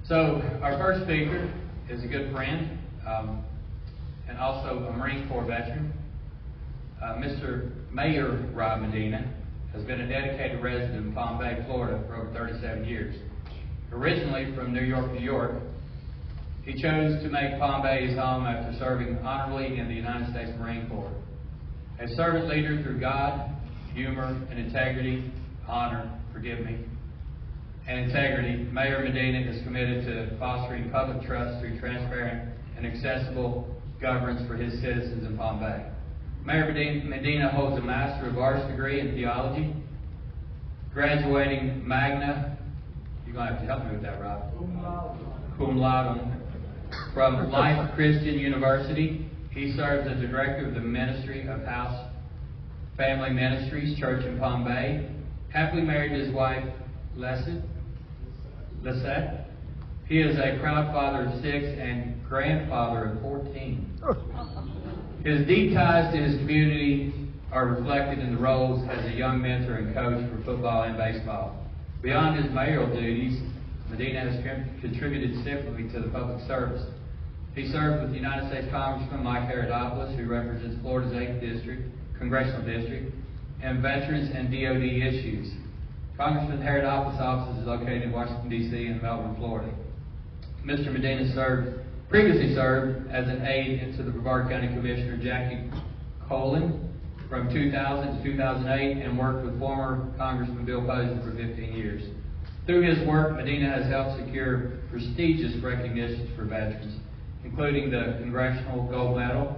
So our first speaker is a good friend and also a Marine Corps veteran. Mr. Mayor Rob Medina has been a dedicated resident of Palm Bay, Florida for over 37 years. Originally from New York, New York, he chose to make Palm Bay his home after serving honorably in the United States Marine Corps. A servant leader through God, humor, and integrity, and integrity, Mayor Medina is committed to fostering public trust through transparent and accessible governance for his citizens in Palm Bay. Mayor Medina holds a Master of Arts degree in theology, graduating magna, you're going to have to help me with that, Rob, cum laude, from Life Christian University. He serves as the director of the Ministry of House Family Ministries Church in Palm Bay. Happily married to his wife, Lisette. He is a proud father of 6 and grandfather of 14. His deep ties to his community are reflected in the roles as a young mentor and coach for football and baseball. Beyond his mayoral duties, Medina has contributed significantly to the public service. He served with United States Congressman Haridopolos, who represents Florida's 8th Congressional District, and veterans and DOD issues. Congressman Haridopolos' office is located in Washington, D.C. and Melbourne, Florida. Mr. Medina previously served as an aide to the Brevard County Commissioner Jackie Colin from 2000 to 2008 and worked with former Congressman Bill Posey for 15 years. Through his work, Medina has helped secure prestigious recognitions for veterans, including the Congressional Gold Medal,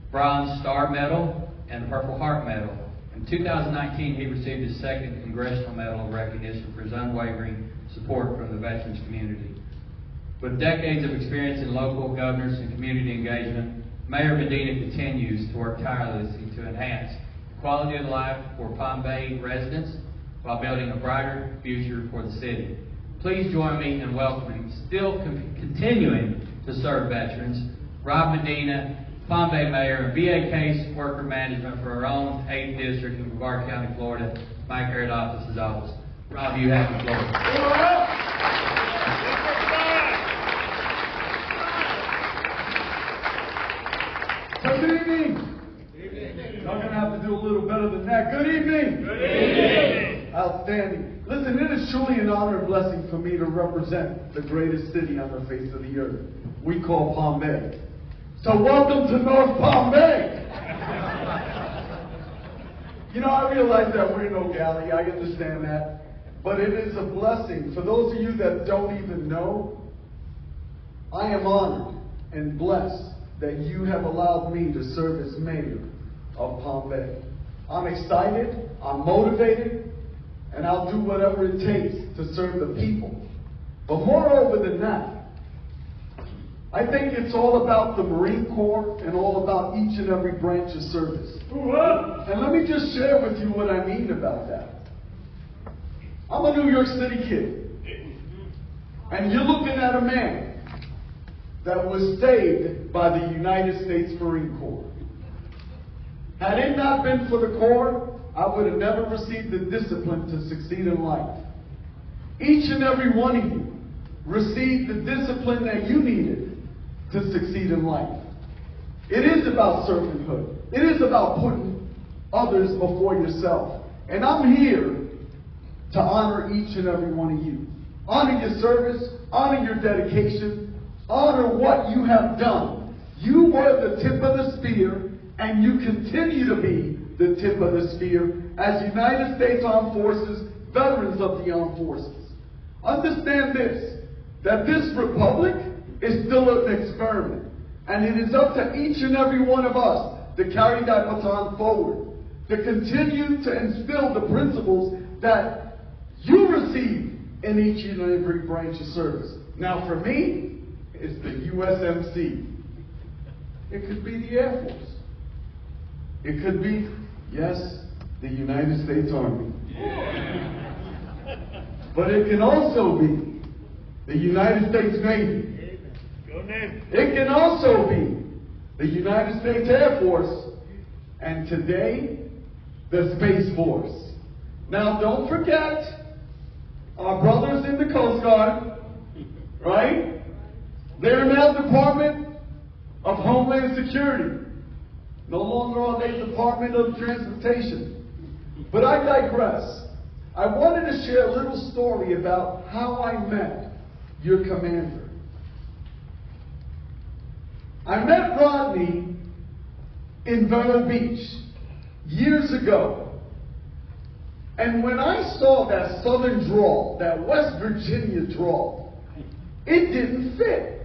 Bronze Star Medal, and the Purple Heart Medal. In 2019, he received his 2nd Congressional Medal of Recognition for his unwavering support from the veterans community. With decades of experience in local governance and community engagement, Mayor Medina continues to work tirelessly to enhance the quality of life for Palm Bay residents while building a brighter future for the city. Please join me in welcoming, still continuing to serve veterans, Rob Medina, Palm Bay Mayor, and VA Caseworker Management for our own 8th District in Brevard County, Florida, Mike Haridopolos' office. Rob, you have the floor. Good evening. Y'all going to have to do a little better than that. Good evening. Good evening. Outstanding. Listen, it is truly an honor and blessing for me to represent the greatest city on the face of the earth. We call Palm Bay. So welcome to North Palm Bay. You know, I realize that we're no galley. I understand that. But it is a blessing. For those of you that don't even know, I am honored and blessed that you have allowed me to serve as mayor of Palm Bay. I'm excited, I'm motivated, and I'll do whatever it takes to serve the people. But moreover than that, I think it's all about the Marine Corps and all about each and every branch of service. And let me just share with you what I mean about that. I'm a New York City kid, and you're looking at a man that was saved by the United States Marine Corps. Had it not been for the Corps, I would have never received the discipline to succeed in life. Each and every one of you received the discipline that you needed to succeed in life. It is about servanthood. It is about putting others before yourself. And I'm here to honor each and every one of you. Honor your service, honor your dedication, honor what you have done. You were the tip of the spear, and you continue to be the tip of the spear as United States Armed Forces, veterans of the armed forces. Understand this, that this republic is still an experiment, and it is up to each and every one of us to carry that baton forward, to continue to instill the principles that you receive in each and every branch of service. Now for me, it's the USMC. It could be the Air Force. It could be, yes, the United States Army. Yeah. But it can also be the United States Navy. Go Navy. It can also be the United States Air Force, and today, the Space Force. Now don't forget our brothers in the Coast Guard, right? They're now Department of Homeland Security. No longer are they Department of Transportation. But I digress. I wanted to share a little story about how I met your commander. I met Rodney in Vero Beach years ago. And when I saw that Southern drawl, that West Virginia drawl, it didn't fit.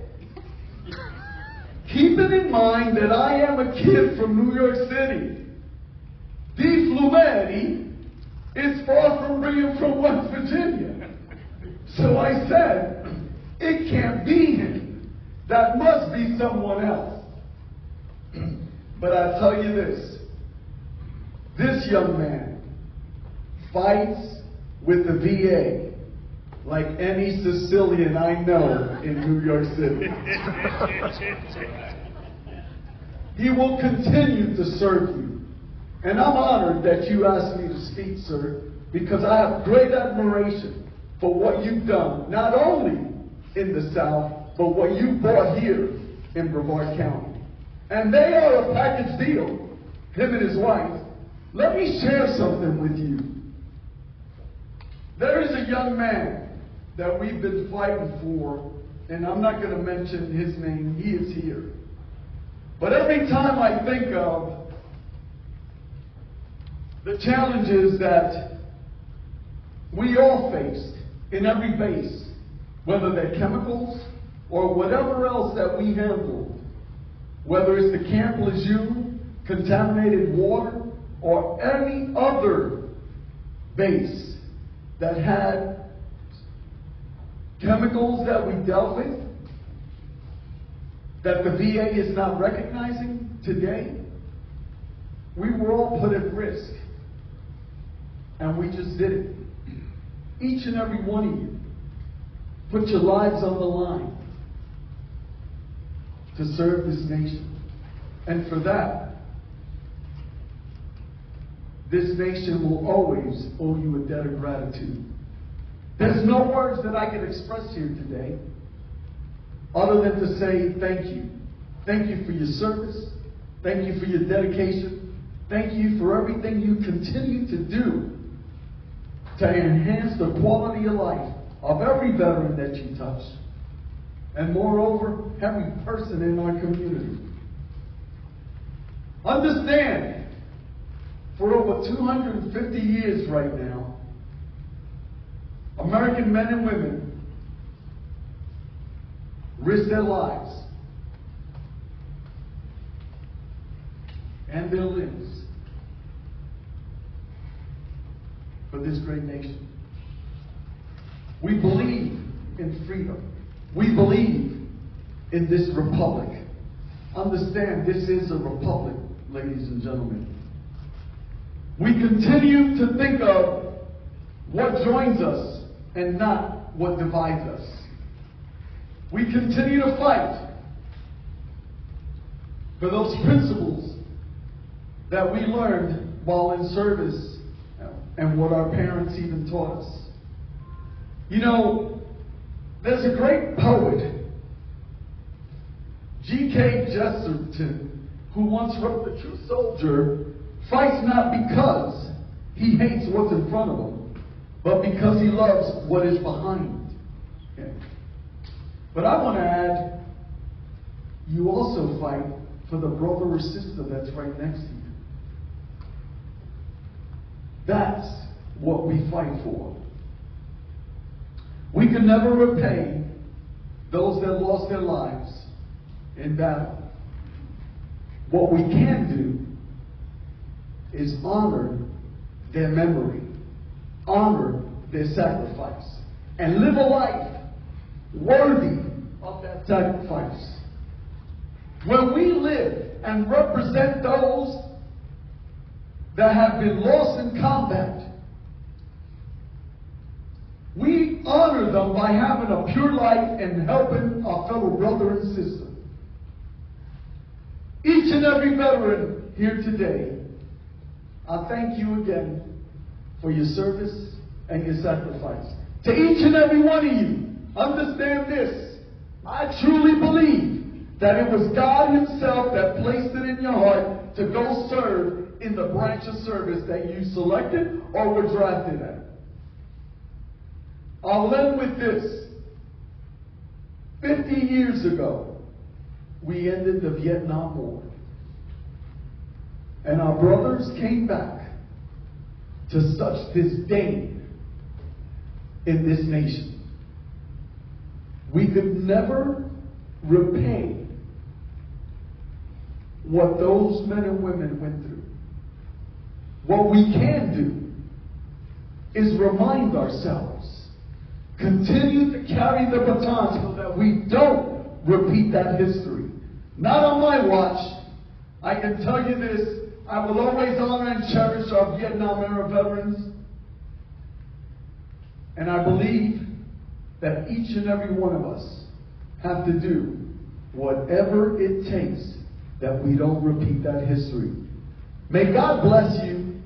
Keeping in mind that I am a kid from New York City, the fluidity is far from being from West Virginia. So I said, it can't be him. That must be someone else. But I tell you this young man fights with the VA like any Sicilian I know in New York City. He will continue to serve you. And I'm honored that you asked me to speak, sir, because I have great admiration for what you've done, not only in the South, but what you brought here in Brevard County. And they are a package deal, him and his wife. Let me share something with you. There is a young man that we've been fighting for, and I'm not going to mention his name. He is here. But every time I think of the challenges that we all faced in every base, whether they're chemicals or whatever else that we handled, whether it's the Camp Lejeune, contaminated water, or any other base that had chemicals that we dealt with, that the VA is not recognizing today, we were all put at risk. And we just did it. Each and every one of you put your lives on the line to serve this nation. And for that, this nation will always owe you a debt of gratitude. There's no words that I can express here today other than to say thank you. Thank you for your service. Thank you for your dedication. Thank you for everything you continue to do to enhance the quality of life of every veteran that you touch. And moreover, every person in our community. Understand, for over 250 years right now, American men and women risk their lives and their limbs for this great nation. We believe in freedom. We believe in this republic. Understand, this is a republic, ladies and gentlemen. We continue to think of what joins us and not what divides us. We continue to fight for those principles that we learned while in service and what our parents even taught us. You know, there's a great poet, G.K. Chesterton, who once wrote, "The true soldier fights not because he hates what's in front of him, but because he loves what is behind." Okay. But I want to add, you also fight for the brother or sister that's right next to you. That's what we fight for. We can never repay those that lost their lives in battle. What we can do is honor their memory, honor their sacrifice, and live a life worthy of that sacrifice. When we live and represent those that have been lost in combat, we honor them by having a pure life and helping our fellow brother and sister. Each and every veteran here today, I thank you again for your service and your sacrifice. To each and every one of you, understand this. I truly believe that it was God himself that placed it in your heart to go serve in the branch of service that you selected or were drafted at. I'll end with this. 50 years ago, we ended the Vietnam War. And our brothers came back to such disdain in this nation. We could never repay what those men and women went through. What we can do is remind ourselves, continue to carry the baton so that we don't repeat that history. Not on my watch. I can tell you this, I will always honor and cherish our Vietnam era veterans. And I believe that each and every one of us have to do whatever it takes that we don't repeat that history. May God bless you.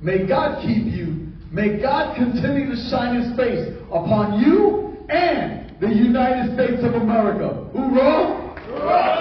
May God keep you. May God continue to shine his face upon you and the United States of America. Hoorah! Hoorah!